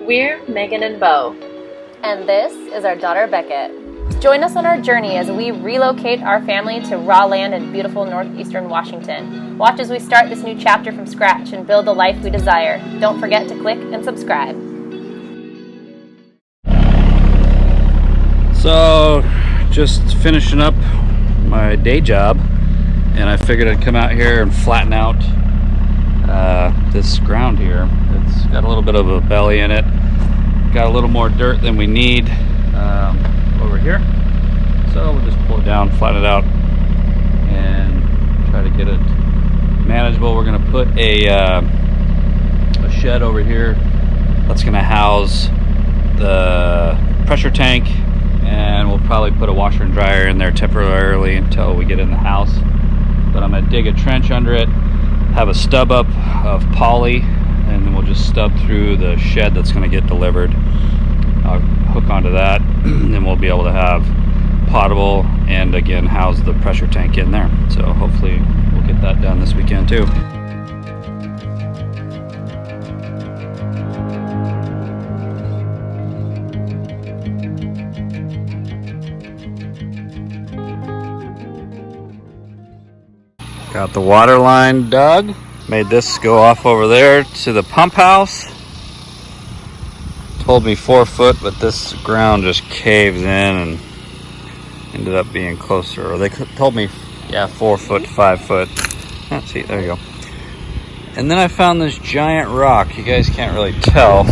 We're Megan and Beau. And this is our daughter Beckett. Join us on our journey as we relocate our family to raw land in beautiful northeastern Washington. Watch as we start this new chapter from scratch and build the life we desire. Don't forget to click and subscribe. So, just finishing up my day job, and I figured I'd come out here and flatten out this ground here. It's got a little bit of a belly in it. Got a little more dirt than we need over here. So we'll just pull it down, flatten it out, and try to get it manageable. We're gonna put a shed over here that's gonna house the pressure tank, and we'll probably put a washer and dryer in there temporarily until we get in the house. But I'm gonna dig a trench under it, have a stub up of poly, and then we'll just stub through the shed that's going to get delivered. I'll hook onto that, and then we'll be able to have potable and again house the pressure tank in there. So hopefully we'll get that done this weekend too. Got the water line dug. Made this go off over there to the pump house. Told me 4 foot, but this ground just caves in and ended up being closer. Or they told me, yeah, 4 foot, 5 foot. Oh, see, there you go. And then I found this giant rock. You guys can't really tell,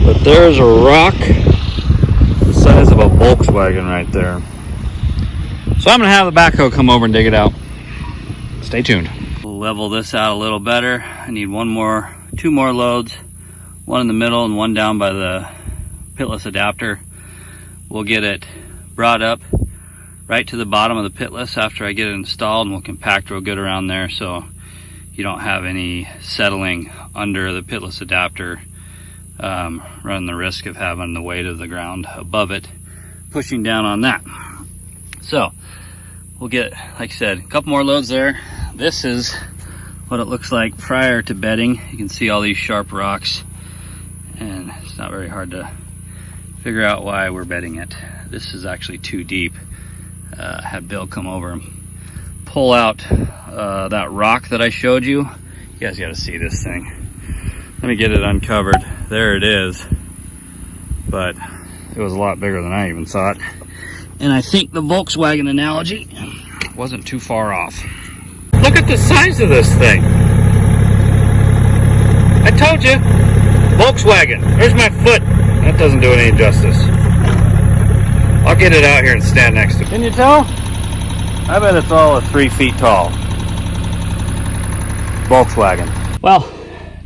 but there's a rock the size of a Volkswagen right there. So I'm gonna have the backhoe come over and dig it out. Stay tuned. We'll level this out a little better. I need two more loads, one in the middle and one down by the pitless adapter. We'll get it brought up right to the bottom of the pitless after I get it installed, and we'll compact real good around there so you don't have any settling under the pitless adapter, running the risk of having the weight of the ground above it pushing down on that. So we'll get, like I said, a couple more loads there. This is what it looks like prior to bedding. You can see all these sharp rocks, and it's not very hard to figure out why we're bedding it. This is actually too deep. Have Bill come over and pull out that rock that I showed you. You guys gotta see this thing. Let me get it uncovered. There it is. But it was a lot bigger than I even thought. And I think the Volkswagen analogy wasn't too far off. Look at the size of this thing. I told you, Volkswagen. There's my foot. That doesn't do it any justice. I'll get it out here and stand next to it. Can you tell? I bet it's all 3 feet tall. Volkswagen. Well,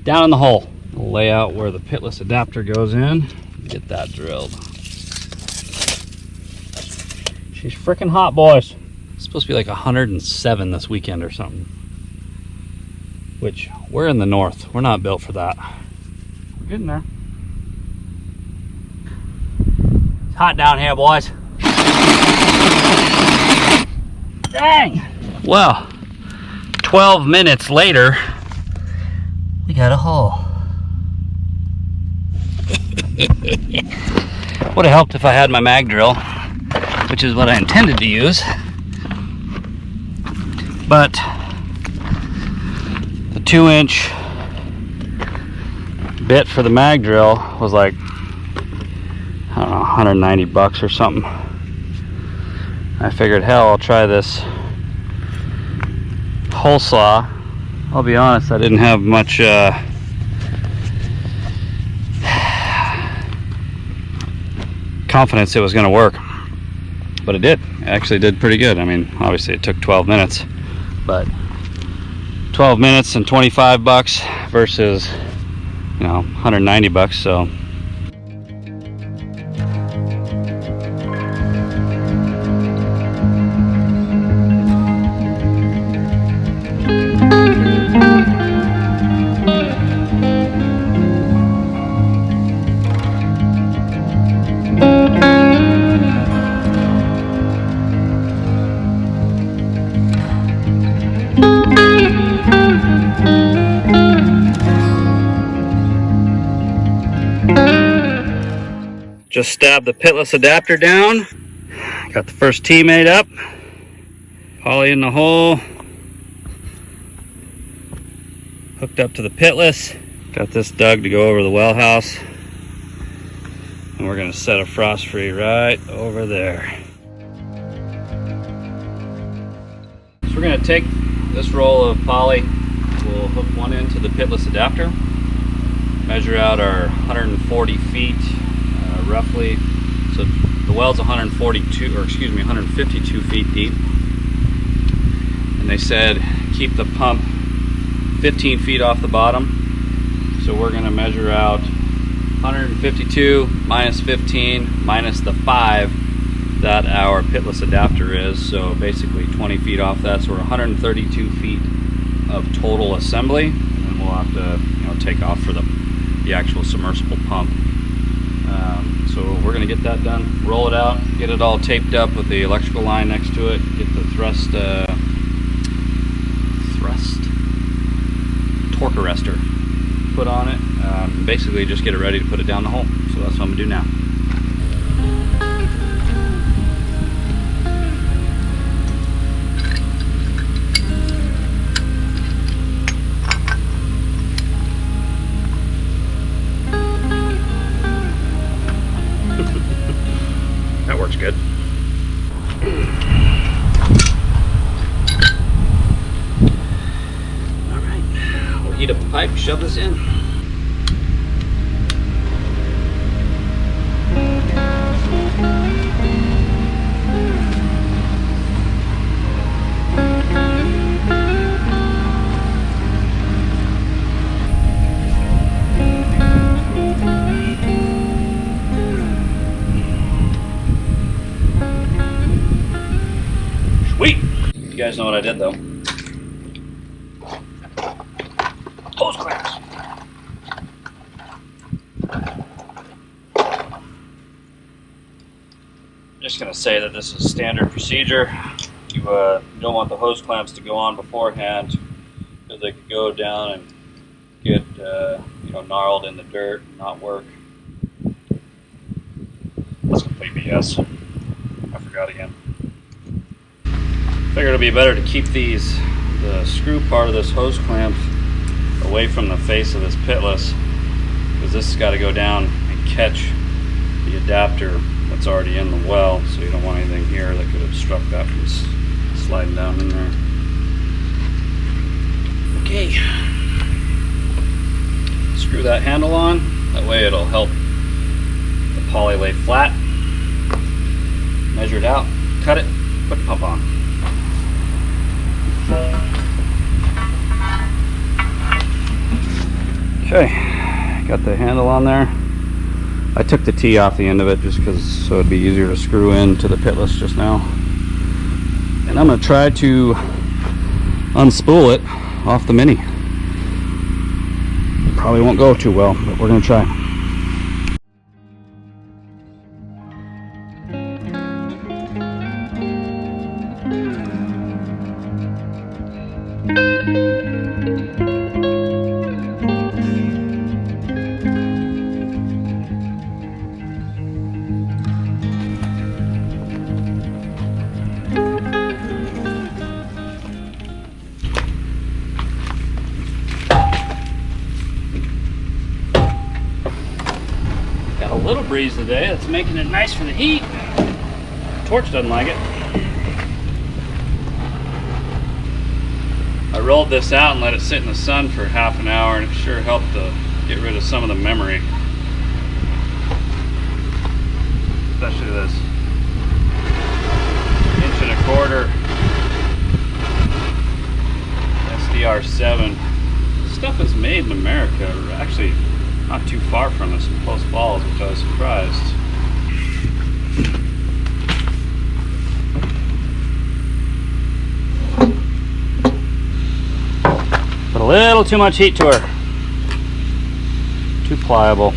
down in the hole. We'll lay out where the pitless adapter goes in. Get that drilled. She's freaking hot, boys. It's supposed to be like 107 this weekend or something. Which, we're in the north. We're not built for that. We're getting there. It's hot down here, boys. Dang! Well, 12 minutes later, we got a hole. Would have helped if I had my mag drill, which is what I intended to use. But the 2-inch bit for the mag drill was like, I don't know, 190 bucks or something. I figured, hell, I'll try this hole saw. I'll be honest, I didn't have much confidence it was going to work, but it did. It actually did pretty good. I mean, obviously it took 12 minutes, but 12 minutes and 25 bucks versus, you know, 190 bucks. So Just stabbed the pitless adapter down. Got the first T made up. Poly in the hole. Hooked up to the pitless. Got this dug to go over the well house. And we're gonna set a frost free right over there. So we're gonna take this roll of poly. We'll hook one into the pitless adapter. Measure out our 140 feet roughly. So the well's 152 feet deep. And they said keep the pump 15 feet off the bottom. So we're gonna measure out 152 minus 15 minus the 5 that our pitless adapter is. So basically 20 feet off that. So we're 132 feet of total assembly. And then we'll have to take off for the actual submersible pump. So we're gonna get that done, roll it out, get it all taped up with the electrical line next to it, get the thrust torque arrestor put on it, basically just get it ready to put it down the hole. So that's what I'm gonna do now. That works good. All right, we'll heat up the pipe, shove this in. Sweet! You guys know what I did though. Hose clamps. Just gonna say that this is standard procedure. You don't want the hose clamps to go on beforehand because they could go down and get gnarled in the dirt and not work. That's complete BS. I forgot again. Figured it'd be better to keep the screw part of this hose clamp away from the face of this pitless, because this has got to go down and catch the adapter that's already in the well, so you don't want anything here that could obstruct that from sliding down in there. Okay, screw that handle on, that way it'll help the poly lay flat. Measure it out, cut it, put the pump on. Okay, got the handle on there. I took the T off the end of it just so it'd be easier to screw into the pitless just now. And I'm going to try to unspool it off the Mini. Probably won't go too well, but we're going to try. A little breeze today, that's making it nice for the heat. Torch doesn't like it. I rolled this out and let it sit in the sun for half an hour, and it sure helped to get rid of some of the memory. Especially this 1.25" SDR7. This stuff is made in America, actually not too far from us in Post Falls, which I was surprised. Put a little too much heat to her. Too pliable.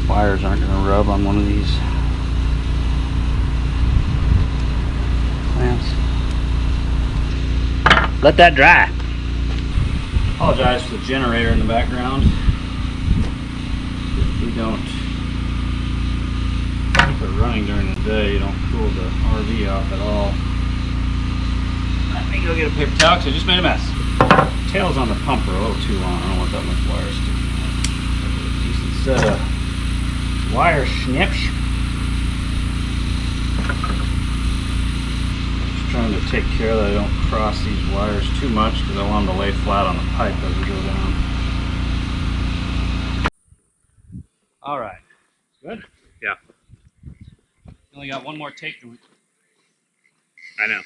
Wires aren't going to rub on one of these clamps. Let that dry. Apologize for the generator in the background. If we don't running during the day, you don't cool the RV off at all. Let me go get a paper towel because I just made a mess. Tails on the pump are a little too long. I don't want that much wire sticking out. A decent set of wire snips. Just trying to take care that I don't cross these wires too much because I want them to lay flat on the pipe as we go down. All right. Good? Yeah. Only got one more take. I know.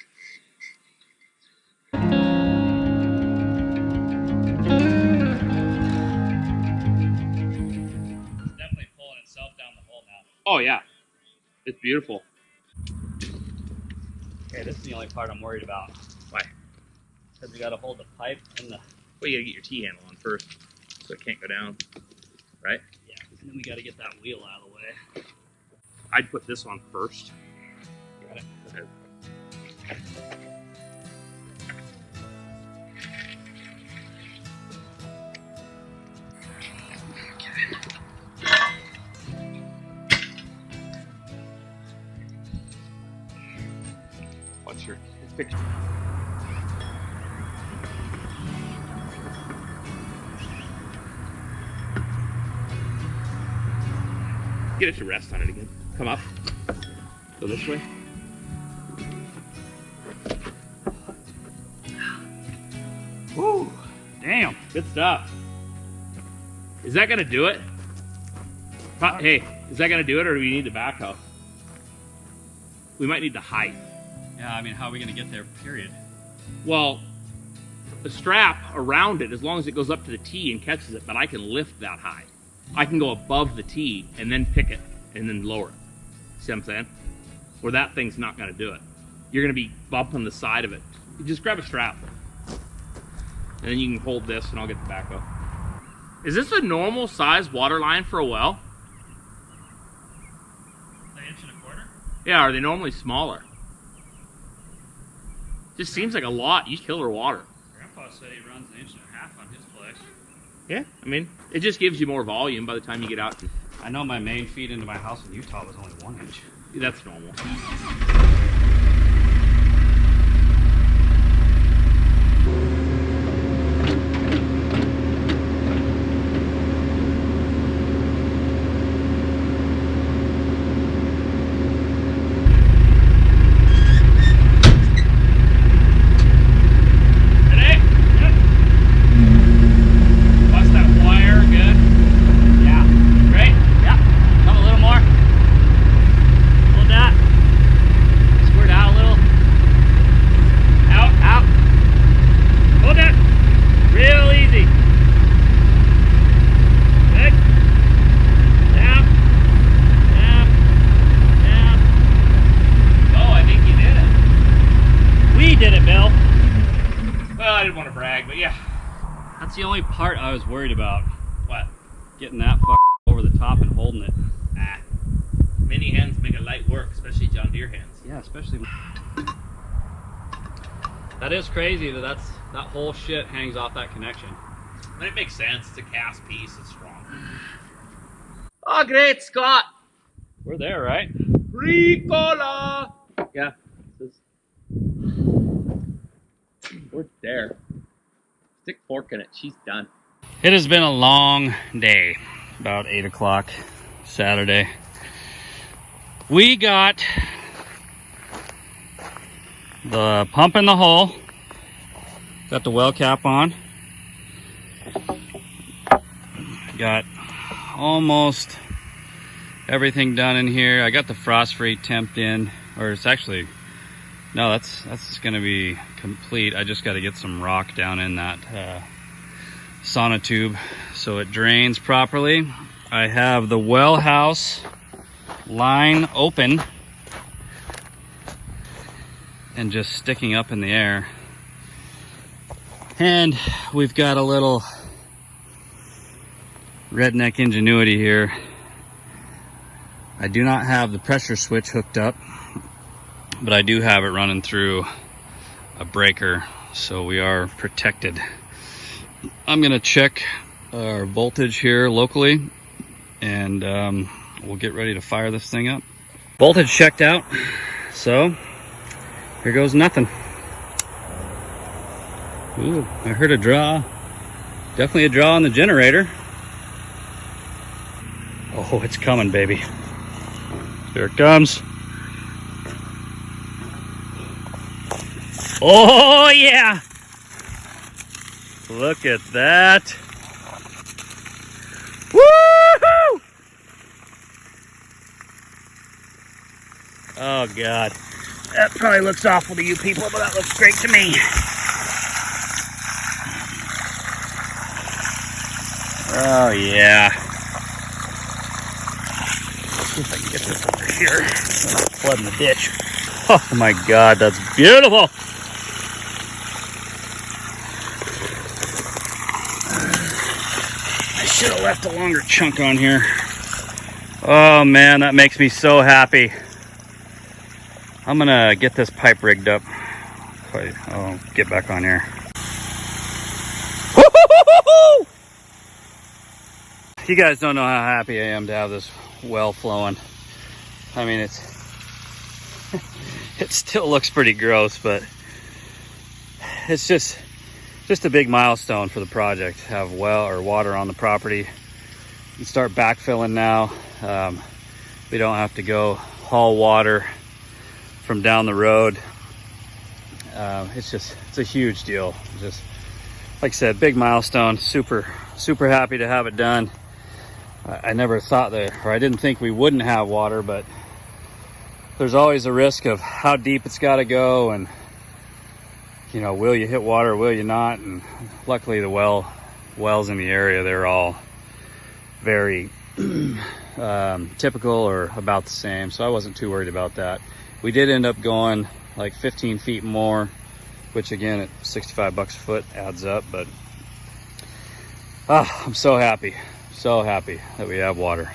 It's definitely pulling itself down the hole now. Oh yeah, it's beautiful. Okay, this is the only part I'm worried about. Why? Because we got to hold the pipe and the... Well, you gotta get your T-handle on first, so it can't go down, right? Yeah, and then we got to get that wheel out of the way. I'd put this on first. Got it. Okay. What's your picture? Get it to rest on it again. Come up. Go this way. Woo! Damn, good stuff. Is that gonna do it? Hey, is that gonna do it, or do we need the backhoe? We might need the height. Yeah, I mean, how are we going to get there, period? Well, the strap around it, as long as it goes up to the T and catches it, but I can lift that high. I can go above the T and then pick it and then lower it. See what I'm saying? Or that thing's not gonna do it. You're gonna be bumping the side of it. You just grab a strap. And then you can hold this and I'll get the backhoe. Is this a normal size water line for a well? An inch and a quarter? Yeah, are they normally smaller? Just seems like a lot. You killer water. Grandpa said he runs an inch and a half on his place. Yeah, I mean, it just gives you more volume by the time you get out. I know my main feed into my house in Utah was only 1 inch. That's normal. That's the only part I was worried about. What? Getting that over the top and holding it. Ah. Mini hands make a light work, especially John Deere hands. Yeah, especially. That is crazy that that whole shit hangs off that connection. But it makes sense. It's a cast piece. It's strong. Oh, great, Scott. We're there, right? Ricola. Yeah. We're there. Stick fork in it. She's done. It has been a long day. About 8 o'clock Saturday. We got the pump in the hole. Got the well cap on. Got almost everything done in here. I got the frost free temp in, or it's actually, no, that's gonna be complete. I just got to get some rock down in that sauna tube so it drains properly. I have the well house line open and just sticking up in the air. And we've got a little redneck ingenuity here. I do not have the pressure switch hooked up, but I do have it running through a breaker, so we are protected. I'm gonna check our voltage here locally, and we'll get ready to fire this thing up. Voltage checked out, so here goes nothing. Ooh, I heard a draw. Definitely a draw on the generator. Oh, it's coming, baby. Here it comes. Oh, yeah. Look at that. Woohoo! Oh, God. That probably looks awful to you people, but that looks great to me. Oh, yeah. Let's see if I can get this over here. Flooding the ditch. Oh, my God, that's beautiful. I should have left a longer chunk on here. Oh, man, that makes me so happy. I'm gonna get this pipe rigged up. I'll get back on here. You guys don't know how happy I am to have this well flowing. I mean, it still looks pretty gross, but it's just a big milestone for the project to have well or water on the property. You start backfilling now. We don't have to go haul water from down the road. It's a huge deal. Just like I said, big milestone. Super happy to have it done. I never thought that, or I didn't think we wouldn't have water, but there's always a risk of how deep it's got to go, and you know, will you hit water, will you not? And luckily the wells in the area, they're all very typical or about the same, so I wasn't too worried about that. We did end up going like 15 feet more, which again at $65 a foot adds up, but I'm so happy that we have water.